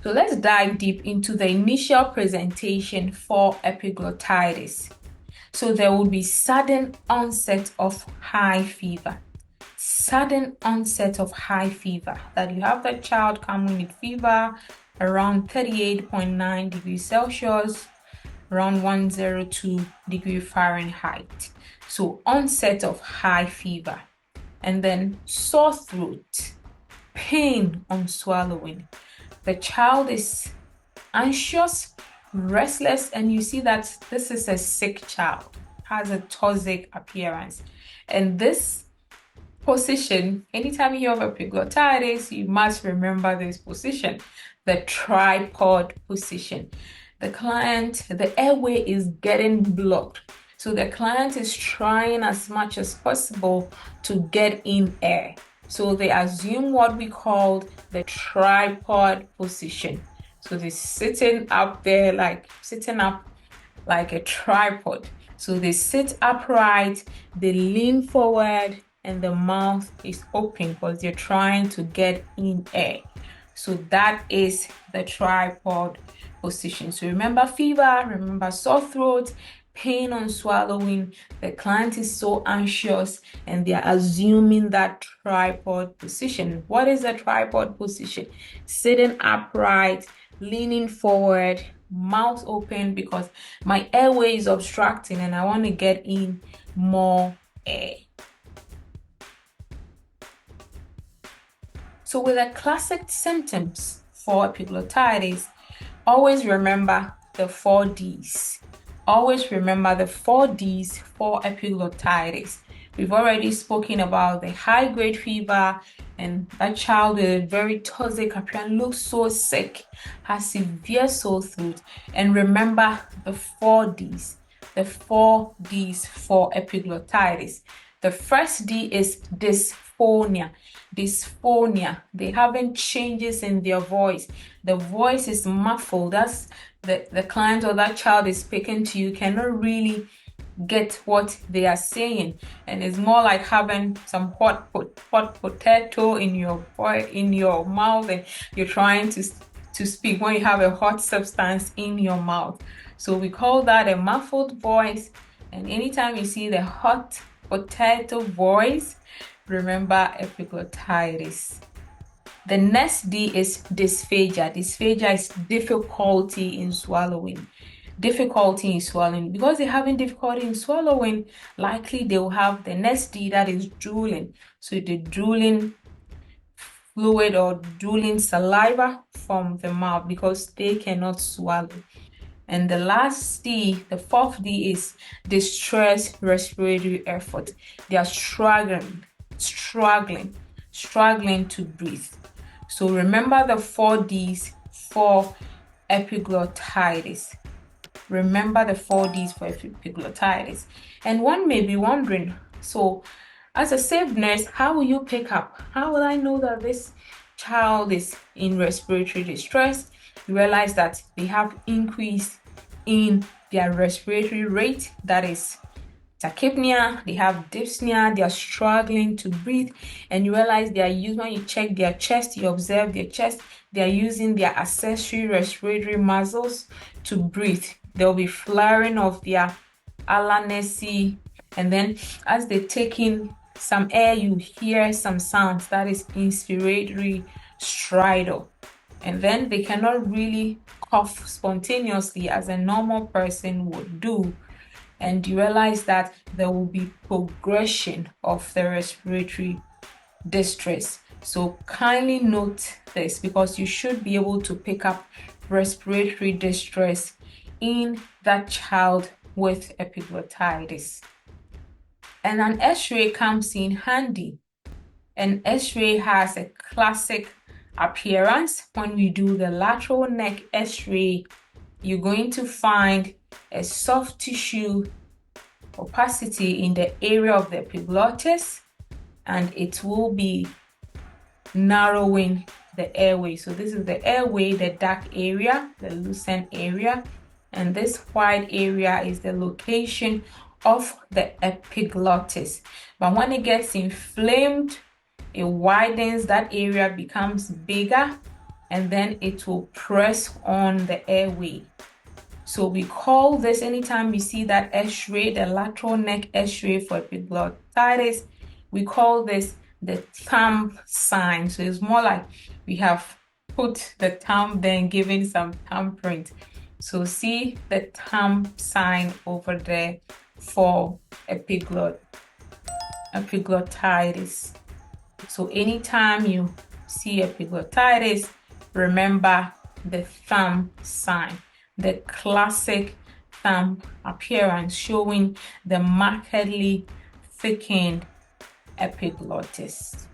So let's dive deep into the initial presentation for epiglottitis. So there will be sudden onset of high fever. Sudden onset of high fever, that you have the child coming with fever around 38.9 degrees Celsius, around 102 degrees Fahrenheit. So onset of high fever. And then sore throat, pain on swallowing. The child is anxious, restless, and you see that this is a sick child, has a toxic appearance. And this position, anytime you hear of epiglottitis, you must remember this position, the tripod position. The airway is getting blocked. So the client is trying as much as possible to get in air. So they assume what we call the tripod position. So they're sitting up there, sitting up like a tripod. So they sit upright, they lean forward, and the mouth is open because they're trying to get in air. So that is the tripod position. So remember fever, remember sore throat, pain on swallowing. The client is so anxious and they are assuming that tripod position. What is the tripod position? Sitting upright, leaning forward, mouth open because my airway is obstructing and I want to get in more air. So with the classic symptoms for epiglottitis, always remember the 4Ds. Always remember the 4Ds for epiglottitis. We've already spoken about the high-grade fever, and that child with a very toxic appearance looks so sick, has severe sore throat. And remember the 4Ds. The 4Ds for epiglottitis. The first D is dysphonia. Dysphonia. They're having changes in their voice. The voice is muffled. That's the client or that child is speaking to you cannot really get what they are saying, and it's more like having some hot potato in your mouth, and you're trying to speak when you have a hot substance in your mouth. So we call that a muffled voice. And anytime you see the hot potato voice, remember epiglottitis. The next D is dysphagia. Dysphagia is difficulty in swallowing. Difficulty in swallowing. Because they're having difficulty in swallowing, likely they will have the next D, that is drooling. So the drooling fluid or drooling saliva from the mouth because they cannot swallow. And the last D, the fourth D, is distress respiratory effort. They are struggling to breathe. So remember the 4Ds for epiglottitis. Remember the 4Ds for epiglottitis. And one may be wondering, so as a safe nurse, how will you pick up? How will I know that this child is in respiratory distress? You realize that they have increase in their respiratory rate, that is tachypnea, they have dyspnea, they are struggling to breathe, and you realize they are using, when you check their chest, you observe their chest, they are using their accessory respiratory muscles to breathe. There will be flaring of their alanesi, and then as they take in some air, you hear some sounds, that is inspiratory stridor. And then they cannot really cough spontaneously as a normal person would do. And you realize that there will be progression of the respiratory distress. So kindly note this, because you should be able to pick up respiratory distress in that child with epiglottitis. And an X-ray comes in handy. An X-ray has a classic appearance. When we do the lateral neck X-ray, you're going to find a soft tissue opacity in the area of the epiglottis, and it will be narrowing the airway. So this is the airway, the dark area, the lucent area, and this white area is the location of the epiglottis. But when it gets inflamed, it widens, that area becomes bigger, and then it will press on the airway. So we call this, anytime we see that X-ray, the lateral neck X-ray for epiglottitis, we call this the thumb sign. So it's more like we have put the thumb, then given some thumbprint. So see the thumb sign over there for epiglottitis. So anytime you see epiglottitis, remember the thumb sign, the classic thumb appearance showing the markedly thickened epiglottis.